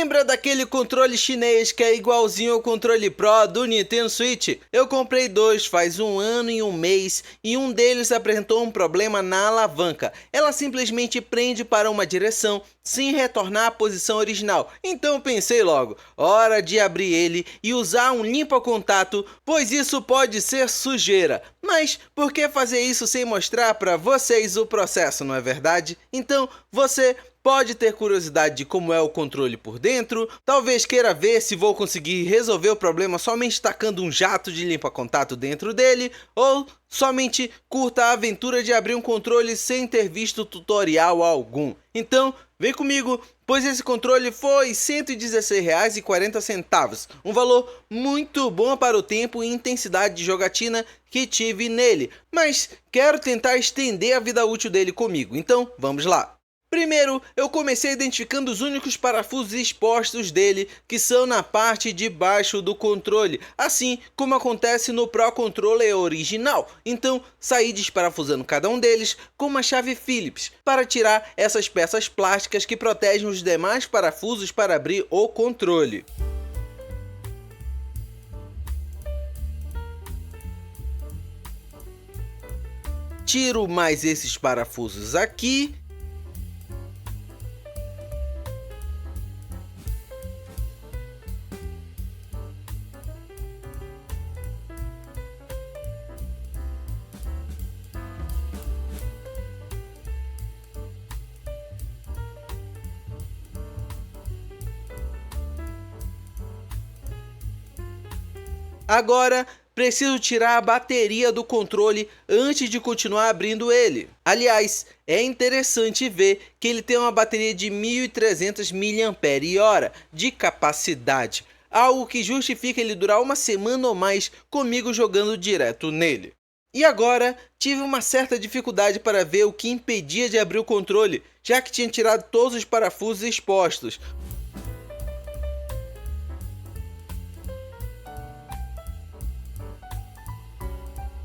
Lembra daquele controle chinês que é igualzinho ao controle Pro do Nintendo Switch? Eu comprei dois faz 1 ano e 1 mês e um deles apresentou um problema na alavanca. Ela simplesmente prende para uma direção sem retornar à posição original. Então pensei logo, hora de abrir ele e usar um limpa-contato, pois isso pode ser sujeira. Mas por que fazer isso sem mostrar para vocês o processo, não é verdade? Então você pode ter curiosidade de como é o controle por dentro, talvez queira ver se vou conseguir resolver o problema somente tacando um jato de limpa-contato dentro dele, ou somente curta a aventura de abrir um controle sem ter visto tutorial algum. Então, vem comigo, pois esse controle foi R$ 116,40, um valor muito bom para o tempo e intensidade de jogatina que tive nele, mas quero tentar estender a vida útil dele comigo, então vamos lá. Primeiro, eu comecei identificando os únicos parafusos expostos dele, que são na parte de baixo do controle, assim como acontece no Pro Controller original. Então, saí desparafusando cada um deles com uma chave Phillips, para tirar essas peças plásticas que protegem os demais parafusos para abrir o controle. Tiro mais esses parafusos aqui. Agora, preciso tirar a bateria do controle antes de continuar abrindo ele. Aliás, é interessante ver que ele tem uma bateria de 1.300 mAh de capacidade, algo que justifica ele durar uma semana ou mais comigo jogando direto nele. E agora, tive uma certa dificuldade para ver o que impedia de abrir o controle, já que tinha tirado todos os parafusos expostos.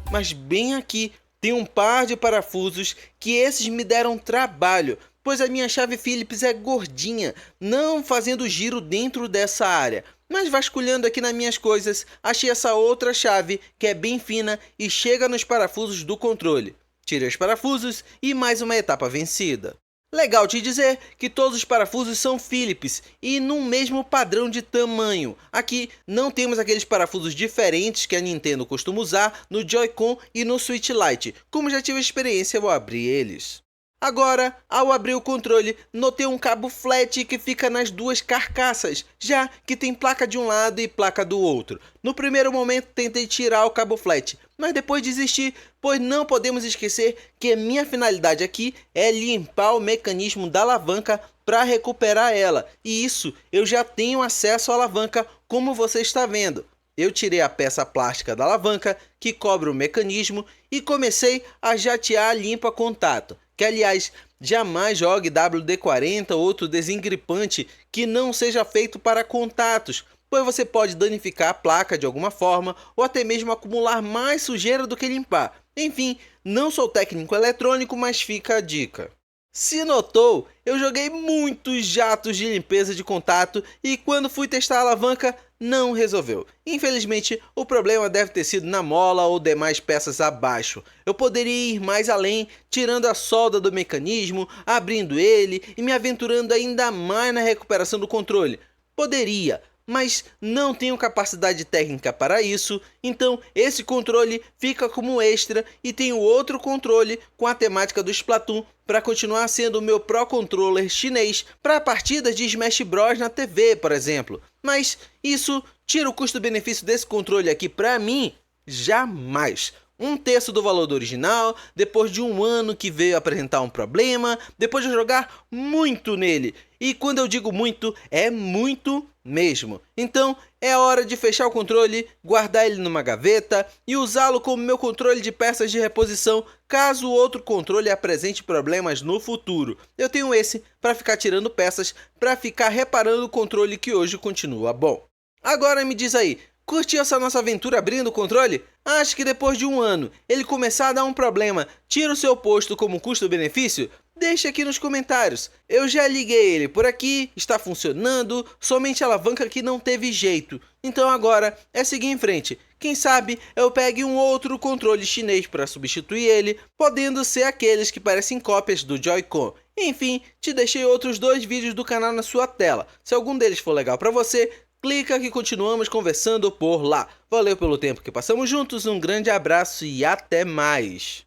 Mas bem aqui tem um par de parafusos que esses me deram trabalho, pois a minha chave Phillips é gordinha, não fazendo giro dentro dessa área. Mas vasculhando aqui nas minhas coisas, achei essa outra chave que é bem fina e chega nos parafusos do controle. Tirei os parafusos e mais uma etapa vencida. Legal te dizer que todos os parafusos são Phillips e num mesmo padrão de tamanho. Aqui não temos aqueles parafusos diferentes que a Nintendo costuma usar no Joy-Con e no Switch Lite. Como já tive experiência, vou abrir eles. Agora, ao abrir o controle, notei um cabo flat que fica nas duas carcaças, já que tem placa de um lado e placa do outro. No primeiro momento tentei tirar o cabo flat, mas depois desisti, pois não podemos esquecer que a minha finalidade aqui é limpar o mecanismo da alavanca para recuperar ela, e isso eu já tenho acesso à alavanca, como você está vendo. Eu tirei a peça plástica da alavanca que cobre o mecanismo e comecei a jatear limpa contato, que aliás jamais jogue WD-40 ou outro desengripante que não seja feito para contatos, pois você pode danificar a placa de alguma forma ou até mesmo acumular mais sujeira do que limpar. Enfim, não sou técnico eletrônico, mas fica a dica. Se notou, eu joguei muitos jatos de limpeza de contato e quando fui testar a alavanca, não resolveu. Infelizmente, o problema deve ter sido na mola ou demais peças abaixo. Eu poderia ir mais além, tirando a solda do mecanismo, abrindo ele e me aventurando ainda mais na recuperação do controle. Poderia, mas não tenho capacidade técnica para isso, então esse controle fica como extra e tenho outro controle com a temática do Splatoon para continuar sendo o meu Pro Controller chinês para partidas de Smash Bros na TV, por exemplo. Mas isso tira o custo-benefício desse controle aqui para mim? Jamais! 1/3 do valor do original, depois de 1 ano que veio apresentar um problema, depois de jogar muito nele. E quando eu digo muito, é muito mesmo. Então é hora de fechar o controle, guardar ele numa gaveta e usá-lo como meu controle de peças de reposição caso o outro controle apresente problemas no futuro. Eu tenho esse para ficar tirando peças, para ficar reparando o controle que hoje continua bom. Agora me diz aí, curtiu essa nossa aventura abrindo o controle? Acho que depois de 1 ano ele começar a dar um problema, tira o seu posto como custo-benefício? Deixa aqui nos comentários. Eu já liguei ele por aqui, está funcionando, somente a alavanca que não teve jeito. Então agora é seguir em frente. Quem sabe eu pegue um outro controle chinês para substituir ele, podendo ser aqueles que parecem cópias do Joy-Con. Enfim, te deixei outros 2 vídeos do canal na sua tela. Se algum deles for legal para você, clica que continuamos conversando por lá. Valeu pelo tempo que passamos juntos, um grande abraço e até mais!